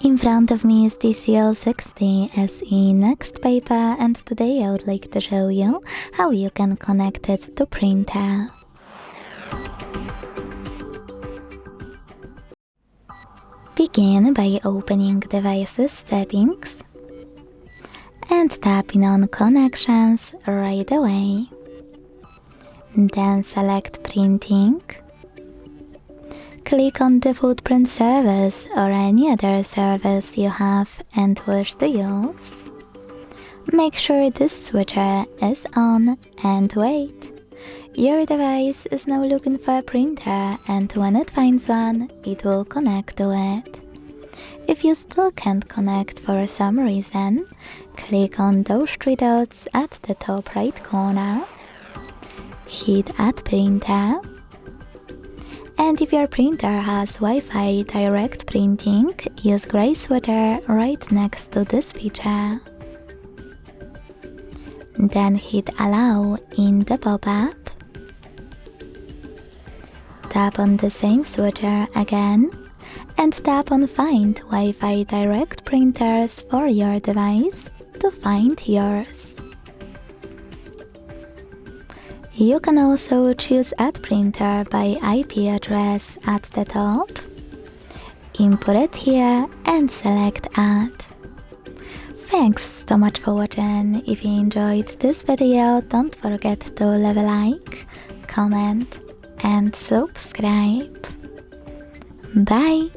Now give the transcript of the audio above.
In front of me is TCL 60 SE NXTpaper, and today I would like to show you how you can connect it to printer. Begin by opening Devices Settings and tapping on Connections right away. Then select Printing. Click on the footprint service or any other service you have and wish to use. Make sure this switcher is on and wait. Your device is now looking for a printer, and when it finds one, it will connect to it. If you still can't connect for some reason, click on those three dots at the top right corner. Hit Add Printer. And if your printer has Wi-Fi direct printing, use gray switcher right next to this feature. Then hit Allow in the pop-up. Tap on the same switcher again and tap on Find Wi-Fi direct printers for your device to find yours. You can also choose Add Printer by IP address at the top. Input it here and select Add. Thanks so much for watching. If you enjoyed this video, don't forget to leave a like, comment and subscribe. Bye!